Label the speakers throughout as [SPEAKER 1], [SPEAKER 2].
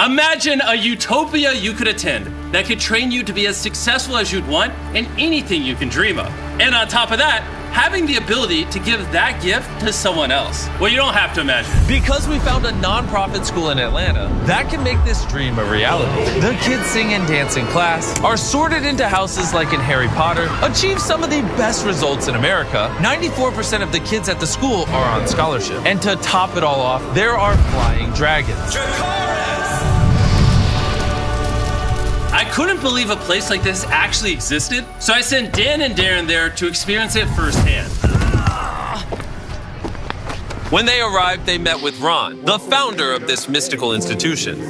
[SPEAKER 1] Imagine a utopia you could attend that could train you to be as successful as you'd want in anything you can dream of. And on top of that, having the ability to give that gift to someone else. Well, you don't have to imagine.
[SPEAKER 2] Because we found a non-profit school in Atlanta that can make this dream a reality. The kids sing and dance in class, are sorted into houses like in Harry Potter, achieve some of the best results in America. 94% of the kids at the school are on scholarship. And to top it all off, there are flying dragons.
[SPEAKER 1] I couldn't believe a place like this actually existed, so I sent Dan and Darren there to experience it firsthand.
[SPEAKER 2] When they arrived, they met with Ron, the founder of this mystical institution.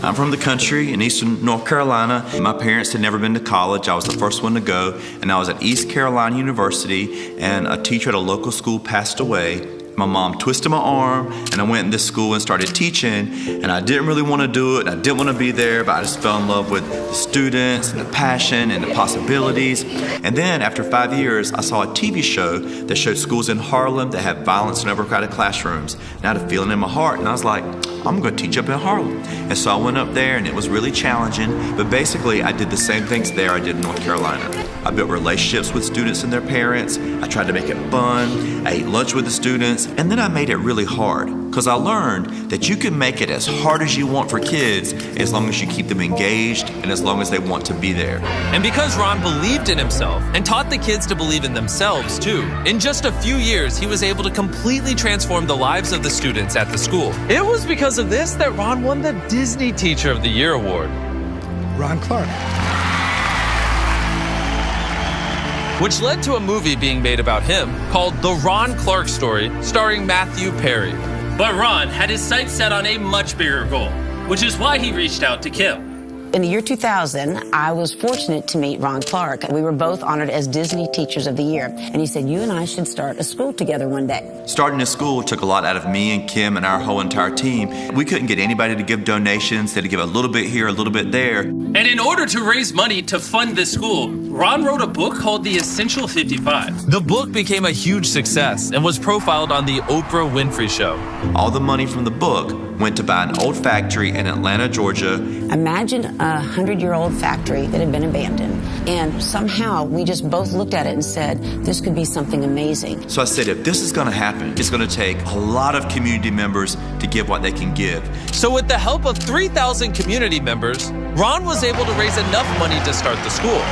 [SPEAKER 3] I'm from the country in eastern North Carolina. My parents had never been to college. I was the first one to go, and I was at East Carolina University, and a teacher at a local school passed away. My mom twisted my arm, and I went in this school and started teaching, and I didn't really want to do it, and I didn't want to be there, but I just fell in love with the students and the passion and the possibilities. And then after 5 years, I saw a TV show that showed schools in Harlem that had violence in overcrowded classrooms. And I had a feeling in my heart, and I was like, I'm going to teach up in Harlem. And so I went up there, and it was really challenging, but basically I did the same things there I did in North Carolina. I built relationships with students and their parents. I tried to make it fun. I ate lunch with the students. And then I made it really hard, because I learned that you can make it as hard as you want for kids as long as you keep them engaged and as long as they want to be there.
[SPEAKER 2] And because Ron believed in himself and taught the kids to believe in themselves too, in just a few years he was able to completely transform the lives of the students at the school. It was because of this that Ron won the Disney Teacher of the Year award.
[SPEAKER 4] Ron Clark.
[SPEAKER 2] Which led to a movie being made about him called The Ron Clark Story, starring Matthew Perry.
[SPEAKER 1] But Ron had his sights set on a much bigger goal, which is why he reached out to Kim.
[SPEAKER 5] In the year 2000, I was fortunate to meet Ron Clark. We were both honored as Disney Teachers of the Year. And he said, you and I should start a school together one day.
[SPEAKER 3] Starting a school took a lot out of me and Kim and our whole entire team. We couldn't get anybody to give donations. They had to give a little bit here, a little bit there.
[SPEAKER 1] And in order to raise money to fund this school, Ron wrote a book called The Essential 55.
[SPEAKER 2] The book became a huge success and was profiled on the Oprah Winfrey Show.
[SPEAKER 3] All the money from the book went to buy an old factory in Atlanta, Georgia.
[SPEAKER 5] Imagine a 100-year-old factory that had been abandoned. And somehow we just both looked at it and said, this could be something amazing.
[SPEAKER 3] So I said, if this is going to happen, it's going to take a lot of community members to give what they can give.
[SPEAKER 2] So with the help of 3,000 community members, Ron was able to raise enough money to start the school.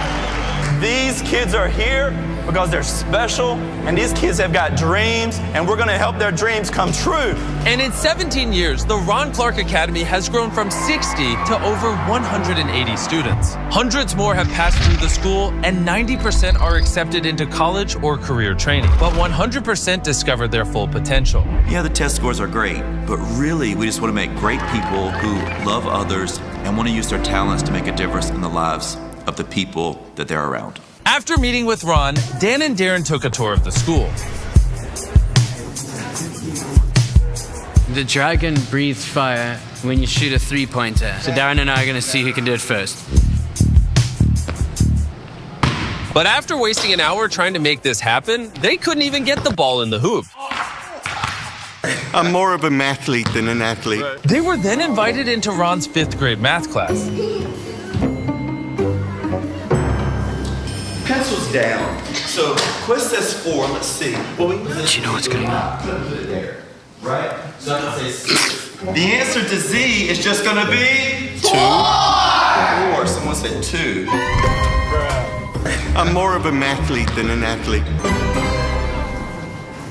[SPEAKER 6] These kids are here because they're special, and these kids have got dreams, and we're going to help their dreams come true.
[SPEAKER 2] And in 17 years, the Ron Clark Academy has grown from 60 to over 180 students. Hundreds more have passed through the school, and 90% are accepted into college or career training. But 100% discovered their full potential.
[SPEAKER 3] Yeah, the test scores are great, but really we just want to make great people who love others and want to use their talents to make a difference in the lives of the people that they're around.
[SPEAKER 2] After meeting with Ron, Dan and Darren took a tour of the school.
[SPEAKER 7] The dragon breathes fire when you shoot a three-pointer. So Darren and I are going to see who can do it first.
[SPEAKER 2] But after wasting an hour trying to make this happen, they couldn't even get the ball in the hoop.
[SPEAKER 8] I'm more of a mathlete than an athlete.
[SPEAKER 2] They were then invited into Ron's 5th grade math class.
[SPEAKER 3] Pencils down. So Quest says 4. Let's see. Well, do
[SPEAKER 7] you know what's going on?
[SPEAKER 3] Put it there, right? So I can say 6. The answer to Z is just going to be 2. 4. Someone said 2.
[SPEAKER 8] I'm more of a mathlete than an athlete.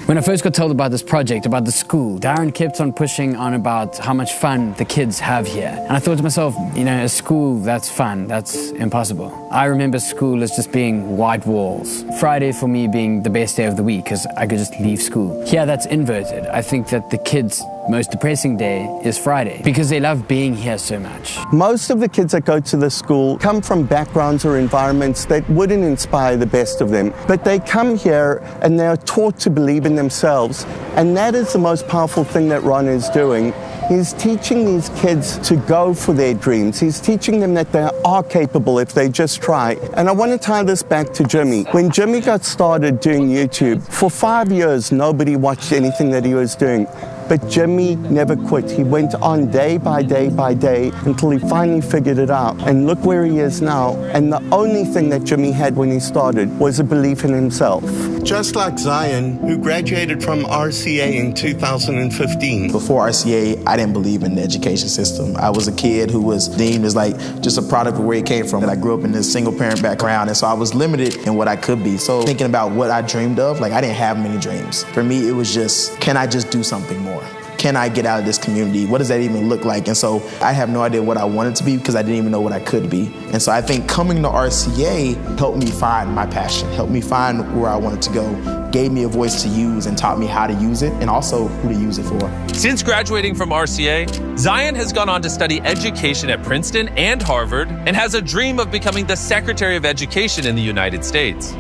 [SPEAKER 7] When I first got told about this project, about the school, Darren kept on pushing on about how much fun the kids have here. And I thought to myself, you know, a school that's fun, that's impossible. I remember school as just being white walls. Friday for me being the best day of the week because I could just leave school. Here that's inverted. I think that the kids' most depressing day is Friday because they love being here so much.
[SPEAKER 4] Most of the kids that go to the school come from backgrounds or environments that wouldn't inspire the best of them. But they come here and they're taught to believe in themselves. And that is the most powerful thing that Ron is doing. He's teaching these kids to go for their dreams. He's teaching them that they are capable if they just try. And I want to tie this back to Jimmy. When Jimmy got started doing YouTube, for 5 years, nobody watched anything that he was doing. But Jimmy never quit. He went on day by day by day until he finally figured it out. And look where he is now. And the only thing that Jimmy had when he started was a belief in himself. Just like Zion, who graduated from RCA in 2015.
[SPEAKER 9] Before RCA, I didn't believe in the education system. I was a kid who was deemed as like just a product of where he came from. I grew up in this single parent background, and so I was limited in what I could be. So thinking about what I dreamed of, like I didn't have many dreams. For me, it was just, can I just do something more? Can I get out of this community? What does that even look like? And so I have no idea what I wanted to be because I didn't even know what I could be. And so I think coming to RCA helped me find my passion, helped me find where I wanted to go, gave me a voice to use and taught me how to use it and also who to use it for.
[SPEAKER 2] Since graduating from RCA, Zion has gone on to study education at Princeton and Harvard and has a dream of becoming the Secretary of Education in the United States.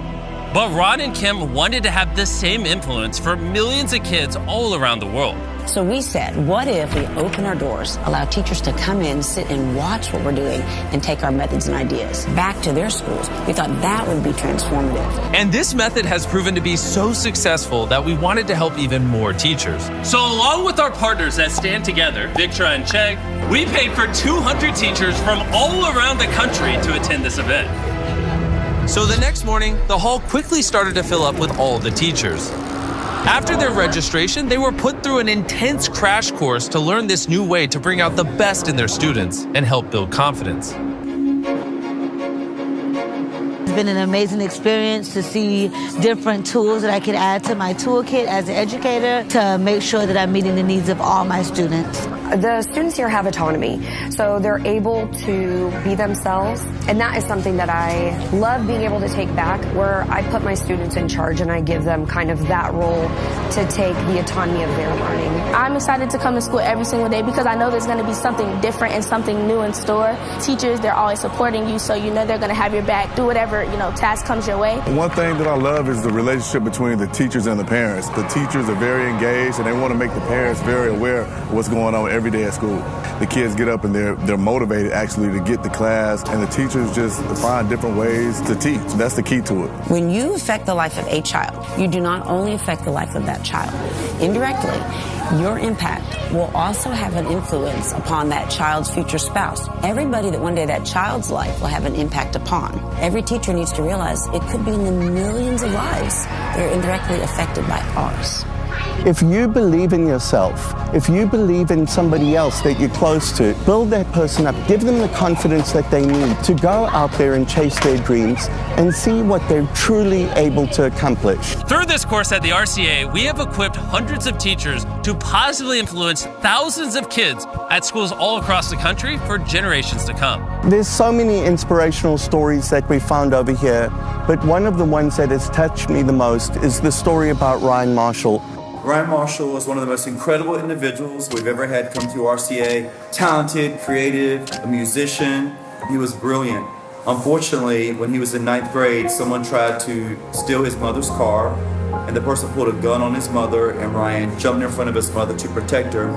[SPEAKER 1] But Ron and Kim wanted to have the same influence for millions of kids all around the world.
[SPEAKER 5] So we said, what if we open our doors, allow teachers to come in, sit and watch what we're doing, and take our methods and ideas back to their schools? We thought that would be transformative.
[SPEAKER 2] And this method has proven to be so successful that we wanted to help even more teachers.
[SPEAKER 1] So along with our partners that stand together, Victra and Chegg, we paid for 200 teachers from all around the country to attend this event.
[SPEAKER 2] So the next morning, the hall quickly started to fill up with all the teachers. After their registration, they were put through an intense crash course to learn this new way to bring out the best in their students and help build confidence.
[SPEAKER 10] It's been an amazing experience to see different tools that I can add to my toolkit as an educator to make sure that I'm meeting the needs of all my students.
[SPEAKER 11] The students here have autonomy, so they're able to be themselves, and that is something that I love being able to take back, where I put my students in charge and I give them kind of that role to take the autonomy of their learning.
[SPEAKER 12] I'm excited to come to school every single day because I know there's going to be something different and something new in store. Teachers, they're always supporting you, so you know they're going to have your back, do whatever, task comes your way.
[SPEAKER 13] One thing that I love is the relationship between the teachers and the parents. The teachers are very engaged and they want to make the parents very aware of what's going on every day at school. The kids get up and they're motivated actually to get to class, and the teachers just find different ways to teach. That's the key to it.
[SPEAKER 5] When you affect the life of a child, you do not only affect the life of that child. Indirectly, your impact will also have an influence upon that child's future spouse. Everybody that one day that child's life will have an impact upon. Every teacher needs to realize it could be in the millions of lives that are indirectly affected by ours.
[SPEAKER 4] If you believe in yourself, if you believe in somebody else that you're close to, build that person up, give them the confidence that they need to go out there and chase their dreams and see what they're truly able to accomplish.
[SPEAKER 1] Through this course at the RCA, we have equipped hundreds of teachers to positively influence thousands of kids at schools all across the country for generations to come.
[SPEAKER 4] There's so many inspirational stories that we found over here, but one of the ones that has touched me the most is the story about Ryan Marshall.
[SPEAKER 3] Ryan Marshall was one of the most incredible individuals we've ever had come through RCA. Talented, creative, a musician. He was brilliant. Unfortunately, when he was in 9th grade, someone tried to steal his mother's car, and the person pulled a gun on his mother, and Ryan jumped in front of his mother to protect her,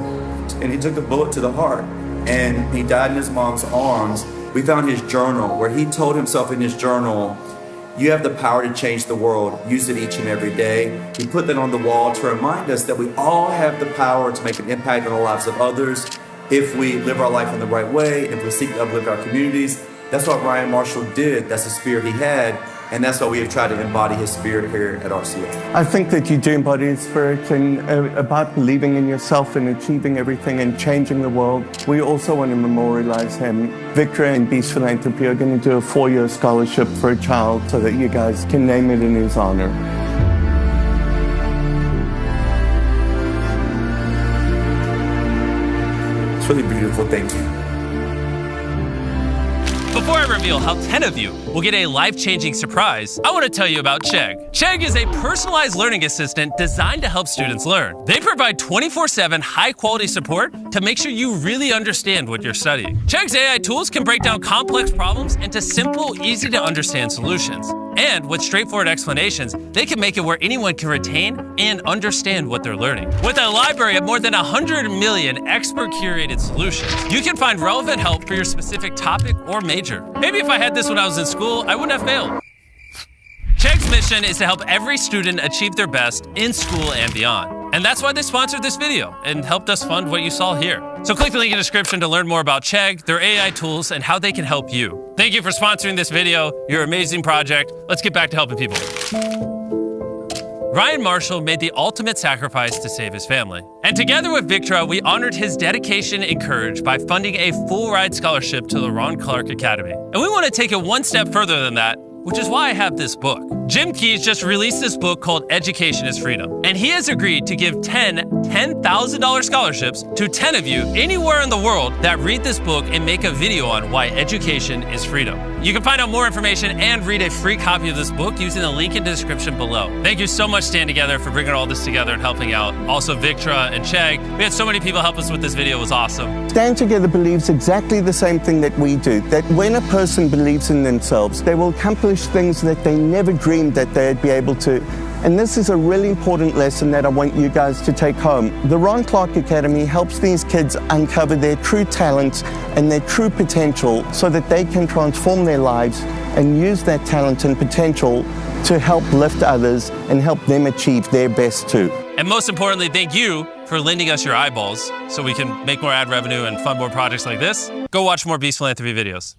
[SPEAKER 3] and he took a bullet to the heart, and he died in his mom's arms. We found his journal, where he told himself in his journal, "You have the power to change the world. Use it each and every day." We put that on the wall to remind us that we all have the power to make an impact on the lives of others if we live our life in the right way, if we seek to uplift our communities. That's what Ryan Marshall did. That's the spirit he had. And that's why we have tried to embody his spirit here at RCA.
[SPEAKER 4] I think that you do embody his spirit and about believing in yourself and achieving everything and changing the world. We also want to memorialize him. Victra and Beast Philanthropy are going to do a 4-year scholarship for a child so that you guys can name it in his honor.
[SPEAKER 3] It's really beautiful. Thank you.
[SPEAKER 1] Before I reveal how 10 of you will get a life-changing surprise, I want to tell you about Chegg. Chegg is a personalized learning assistant designed to help students learn. They provide 24/7 high-quality support to make sure you really understand what you're studying. Chegg's AI tools can break down complex problems into simple, easy-to-understand solutions. And with straightforward explanations, they can make it where anyone can retain and understand what they're learning. With a library of more than 100 million expert-curated solutions, you can find relevant help for your specific topic or major. Maybe if I had this when I was in school, I wouldn't have failed. Chegg's mission is to help every student achieve their best in school and beyond. And that's why they sponsored this video and helped us fund what you saw here. So click the link in the description to learn more about Chegg, their AI tools, and how they can help you. Thank you for sponsoring this video. You're an amazing project. Let's get back to helping people. Ryan Marshall made the ultimate sacrifice to save his family. And together with Victra, we honored his dedication and courage by funding a full ride scholarship to the Ron Clark Academy. And we want to take it one step further than that, which is why I have this book. Jim Keyes just released this book called Education is Freedom. And he has agreed to give 10 $10,000 scholarships to 10 of you anywhere in the world that read this book and make a video on why education is freedom. You can find out more information and read a free copy of this book using the link in the description below. Thank you so much, Stand Together, for bringing all this together and helping out. Also, Victra and Chegg. We had so many people help us with this video. It was awesome.
[SPEAKER 4] Stand Together believes exactly the same thing that we do, that when a person believes in themselves, they will accomplish things that they never dreamed that they'd be able to. And this is a really important lesson that I want you guys to take home. The Ron Clark Academy helps these kids uncover their true talents and their true potential so that they can transform their lives and use that talent and potential to help lift others and help them achieve their best too.
[SPEAKER 1] And most importantly, thank you for lending us your eyeballs so we can make more ad revenue and fund more projects like this. Go watch more Beast Philanthropy videos.